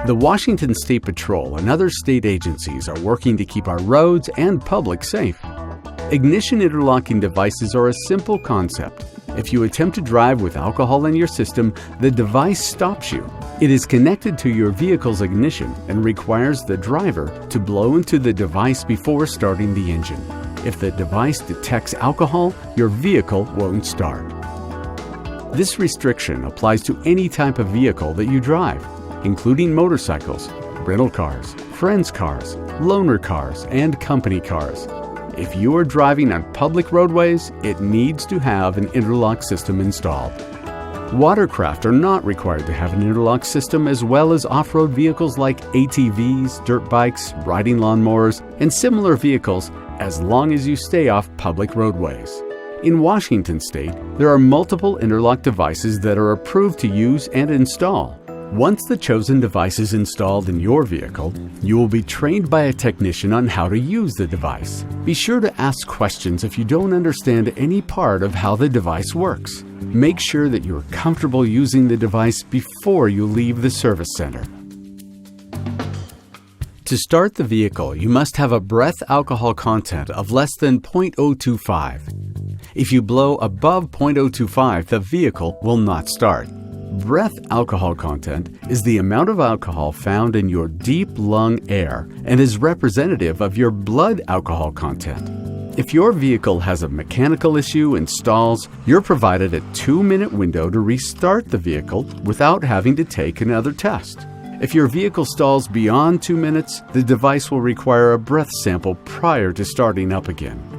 The Washington State Patrol and other state agencies are working to keep our roads and public safe. Ignition interlocking devices are a simple concept. If you attempt to drive with alcohol in your system, the device stops you. It is connected to your vehicle's ignition and requires the driver to blow into the device before starting the engine. If the device detects alcohol, your vehicle won't start. This restriction applies to any type of vehicle that you drive, including motorcycles, rental cars, friends' cars, loaner cars, and company cars. If you are driving on public roadways, it needs to have an interlock system installed. Watercraft are not required to have an interlock system, as well as off-road vehicles like ATVs, dirt bikes, riding lawnmowers, and similar vehicles, as long as you stay off public roadways. In Washington State, there are multiple interlock devices that are approved to use and install. Once the chosen device is installed in your vehicle, you will be trained by a technician on how to use the device. Be sure to ask questions if you don't understand any part of how the device works. Make sure that you are comfortable using the device before you leave the service center. To start the vehicle, you must have a breath alcohol content of less than 0.025. If you blow above 0.025, the vehicle will not start. Breath alcohol content is the amount of alcohol found in your deep lung air and is representative of your blood alcohol content. If your vehicle has a mechanical issue and stalls, you're provided a 2-minute window to restart the vehicle without having to take another test. If your vehicle stalls beyond 2 minutes, the device will require a breath sample prior to starting up again.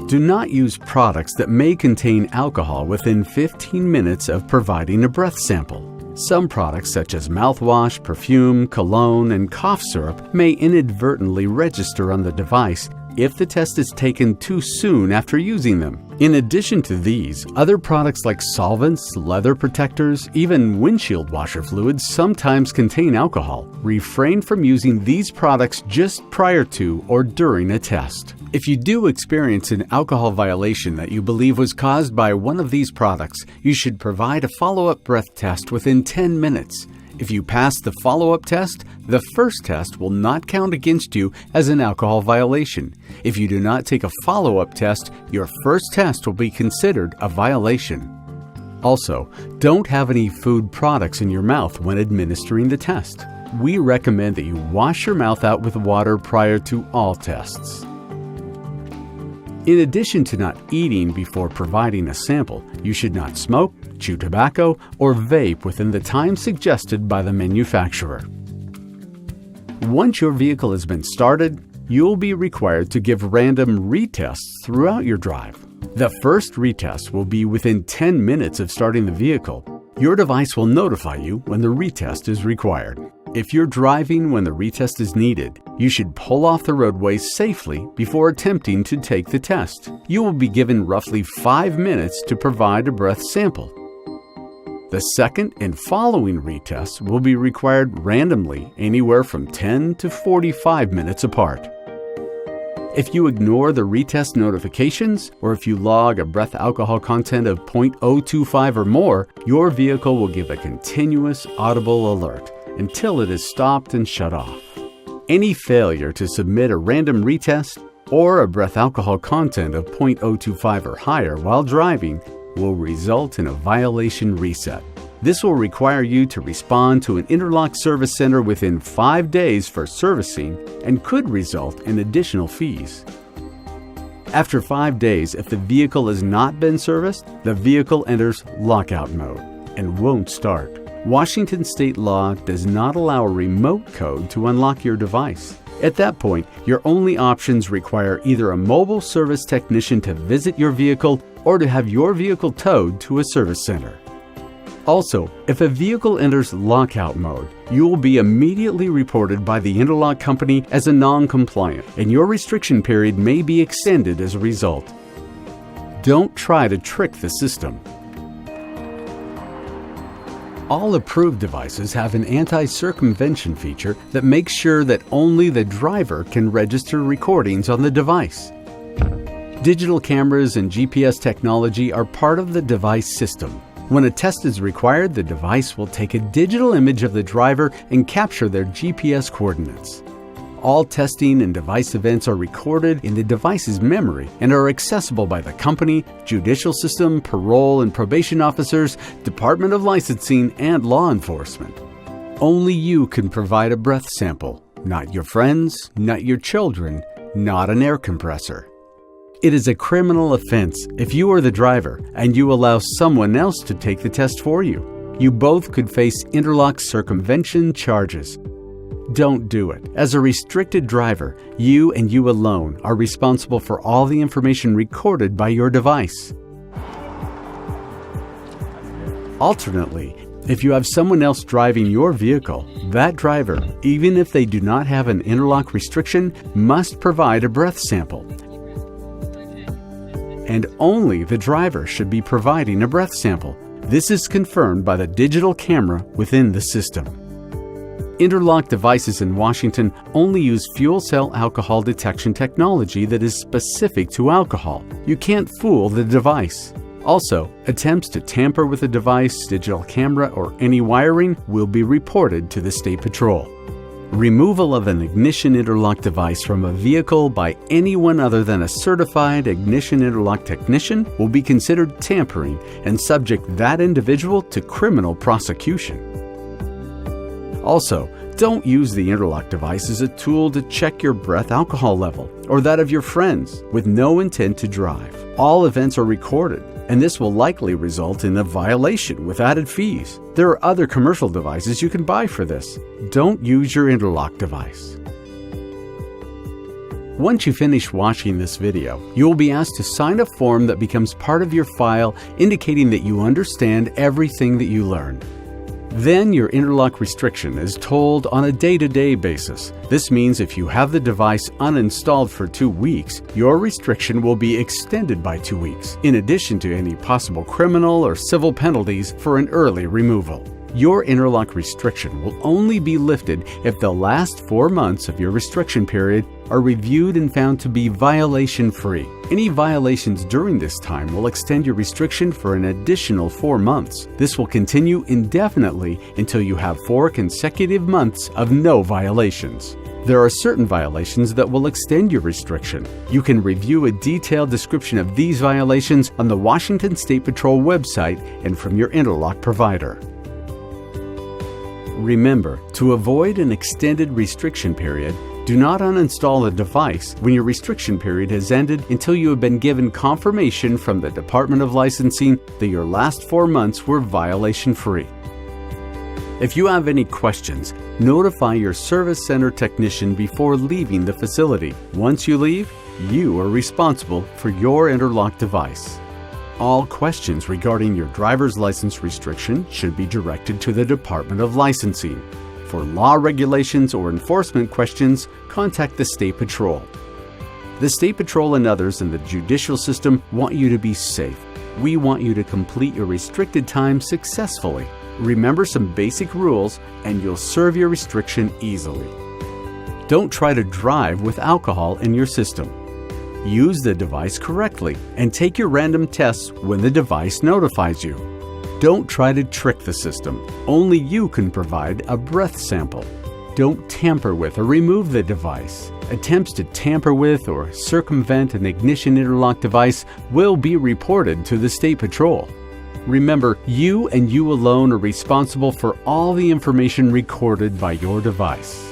Do not use products that may contain alcohol within 15 minutes of providing a breath sample. Some products such as mouthwash, perfume, cologne, and cough syrup may inadvertently register on the device if the test is taken too soon after using them. In addition to these, other products like solvents, leather protectors, even windshield washer fluids sometimes contain alcohol. Refrain from using these products just prior to or during a test. If you do experience an alcohol violation that you believe was caused by one of these products, you should provide a follow-up breath test within 10 minutes. If you pass the follow-up test, the first test will not count against you as an alcohol violation. If you do not take a follow-up test, your first test will be considered a violation. Also, don't have any food products in your mouth when administering the test. We recommend that you wash your mouth out with water prior to all tests. In addition to not eating before providing a sample, you should not smoke, chew tobacco, or vape within the time suggested by the manufacturer. Once your vehicle has been started, you will be required to give random retests throughout your drive. The first retest will be within 10 minutes of starting the vehicle. Your device will notify you when the retest is required. If you're driving when the retest is needed, you should pull off the roadway safely before attempting to take the test. You will be given roughly 5 minutes to provide a breath sample. The second and following retests will be required randomly, anywhere from 10 to 45 minutes apart. If you ignore the retest notifications, or if you log a breath alcohol content of 0.025 or more, your vehicle will give a continuous audible alert until it is stopped and shut off. Any failure to submit a random retest or a breath alcohol content of 0.025 or higher while driving will result in a violation reset. This will require you to respond to an Interlock service center within 5 days for servicing and could result in additional fees. After 5 days, if the vehicle has not been serviced, the vehicle enters lockout mode and won't start. Washington state law does not allow a remote code to unlock your device. At that point, your only options require either a mobile service technician to visit your vehicle or to have your vehicle towed to a service center. Also, if a vehicle enters lockout mode, you will be immediately reported by the Interlock company as a non-compliant, and your restriction period may be extended as a result. Don't try to trick the system. All approved devices have an anti-circumvention feature that makes sure that only the driver can register recordings on the device. Digital cameras and GPS technology are part of the device system. When a test is required, the device will take a digital image of the driver and capture their GPS coordinates. All testing and device events are recorded in the device's memory and are accessible by the company, judicial system, parole and probation officers, Department of Licensing, and law enforcement. Only you can provide a breath sample, not your friends, not your children, not an air compressor. It is a criminal offense if you are the driver and you allow someone else to take the test for you. You both could face interlock circumvention charges. Don't do it. As a restricted driver, you and you alone are responsible for all the information recorded by your device. Alternately, if you have someone else driving your vehicle, that driver, even if they do not have an interlock restriction, must provide a breath sample. And only the driver should be providing a breath sample. This is confirmed by the digital camera within the system. Interlock devices in Washington only use fuel cell alcohol detection technology that is specific to alcohol. You can't fool the device. Also, attempts to tamper with the device, digital camera, or any wiring will be reported to the State Patrol. Removal of an ignition interlock device from a vehicle by anyone other than a certified ignition interlock technician will be considered tampering and subject that individual to criminal prosecution. Also, don't use the interlock device as a tool to check your breath alcohol level or that of your friends with no intent to drive. All events are recorded, and this will likely result in a violation with added fees. There are other commercial devices you can buy for this. Don't use your interlock device. Once you finish watching this video, you will be asked to sign a form that becomes part of your file indicating that you understand everything that you learned. Then your interlock restriction is told on a day-to-day basis. This means if you have the device uninstalled for 2 weeks, your restriction will be extended by 2 weeks, in addition to any possible criminal or civil penalties for an early removal. Your interlock restriction will only be lifted if the last 4 months of your restriction period are reviewed and found to be violation-free. Any violations during this time will extend your restriction for an additional 4 months. This will continue indefinitely until you have 4 consecutive months of no violations. There are certain violations that will extend your restriction. You can review a detailed description of these violations on the Washington State Patrol website and from your interlock provider. Remember, to avoid an extended restriction period, do not uninstall the device when your restriction period has ended until you have been given confirmation from the Department of Licensing that your last 4 months were violation-free. If you have any questions, notify your service center technician before leaving the facility. Once you leave, you are responsible for your interlock device. All questions regarding your driver's license restriction should be directed to the Department of Licensing. For law regulations or enforcement questions, contact the State Patrol. The State Patrol and others in the judicial system want you to be safe. We want you to complete your restricted time successfully. Remember some basic rules and you'll serve your restriction easily. Don't try to drive with alcohol in your system. Use the device correctly and take your random tests when the device notifies you. Don't try to trick the system. Only you can provide a breath sample. Don't tamper with or remove the device. Attempts to tamper with or circumvent an ignition interlock device will be reported to the State Patrol. Remember, you and you alone are responsible for all the information recorded by your device.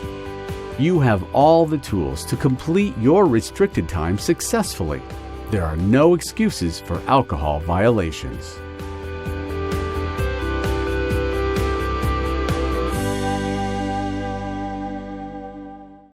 You have all the tools to complete your restricted time successfully. There are no excuses for alcohol violations.